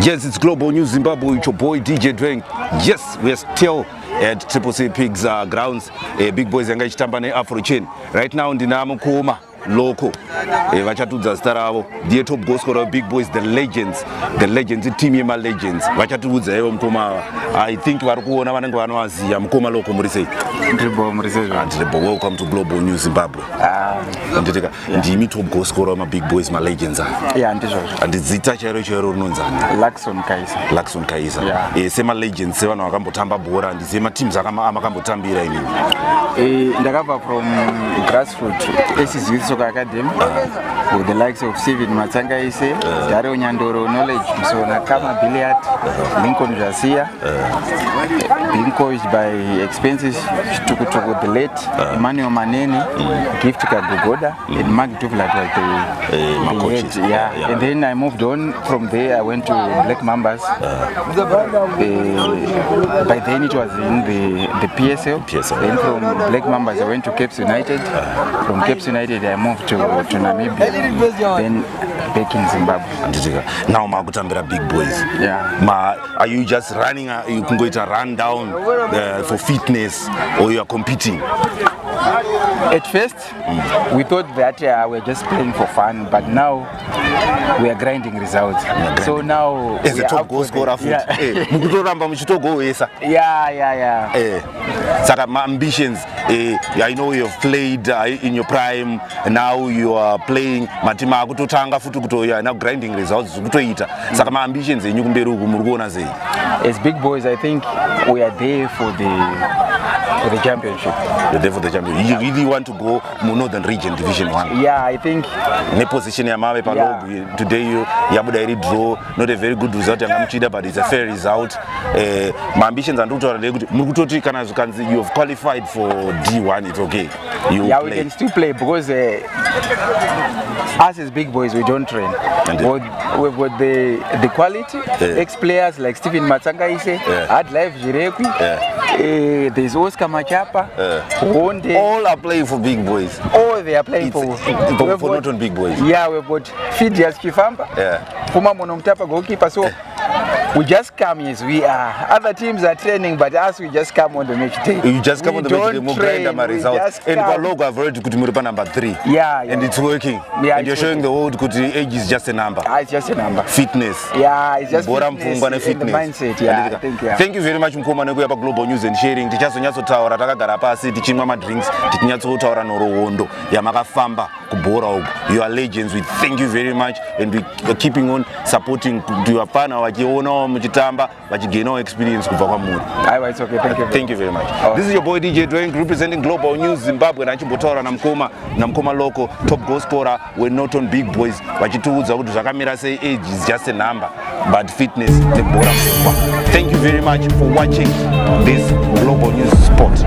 Yes, it's Global News Zimbabwe with your boy DJ Dwayne. Yes, we are still at Triple C Pigs grounds. Big Boys yanga ichitamba ne Afro Chain. Right now ndinamo Kuma local. Vachatudza zita ravo. The top goal scorer Big Boys, the legends, team yema legends. Vachatudza evo Mukoma. I think vari kuona vanenge vanovaziva Mukoma local murisei. Ndiribo, welcome to Global News Zimbabwe. Ndimi top goal scorer ma Big Boys, ma legends. Yeah, ndizvo. Andizita chero runonzani. Luckson Kaisa. Yeah. Sema legends, sevano vakambotamba bhora, ndizema teams amakambotambira inini. Ndakabva from grassroots SC Soccer Academy with the likes of Steven Matsangaise, Dario Nyandoro knowledge, so Nakama Billiard, Lincoln Jasia, being coached by expenses to the late Emmanuel Maneni, Gift Kagugoda, and Mark Duvlat was the head. And then I moved on from there. I went to Black Mambas. By then it was in the PSL. Then from Black Mambas I went to Cape United. From Cape United I moved to Namibia. Then back in Zimbabwe. Now Magutambira Big Boys. Yeah. Are you just running? You can go to run down for fitness, or you are competing? At first, we thought that we're just playing for fun, but now we are grinding results. So now as a top goal scorer, Saka my ambitions. I know you have played in your prime. Now you are playing. Matima kutotanga futu kutoya. Now grinding results. Saka my ambitions. As Big Boys, I think we are there for the championship. You're there for the championship. You really want to go Northern Region Division 1? Yeah, I think. Ne position ya mawe palo. Today you Yabudairi draw. Not a very good result, but it's a fair result. My ambitions are not you have qualified for D1. It's okay. You play. We can still play because us as Big Boys we don't train. We've got the quality. Ex-players like Steven Matsangaise, Adlife Jirekwi. There's Oscar Machapa. All are playing for Big Boys. All they are playing for Norton Big Boys. Yeah, we've got Fidias Kifamba. Puma Monomtapa goalkeeper. So we just come as we are. Other teams are training, but us we just come on the match day. You just come on the match day. We grind my results. And Palogo have already put Muripa number 3. Yeah. And it's working. Yeah, and you're showing the world good age is just a number. It's just a number. Fitness. Yeah, it's just fitness. And the mindset. Yeah, Thank you very much Mkoma Nekuya Global News and Sharing. Tichazonyatso taura takagara pasi tichimwa ma drinks tichinyatso taura norohondo yamakafamba kubhora uku. You are legends. We thank you very much and we are keeping on supporting to your fan vachiona muchitamba vachigain experience kubva kwamuri. It's okay. Thank you very much. This is your boy DJ Dwayne representing Global News Zimbabwe. Nachimbotaura namkoma local top goal scorer with Norton Big Boys vachitiudza kuti zvakamira sei age is just a number but fitness nebhora mupfungwa. Thank you very much for watching this Global News Sport.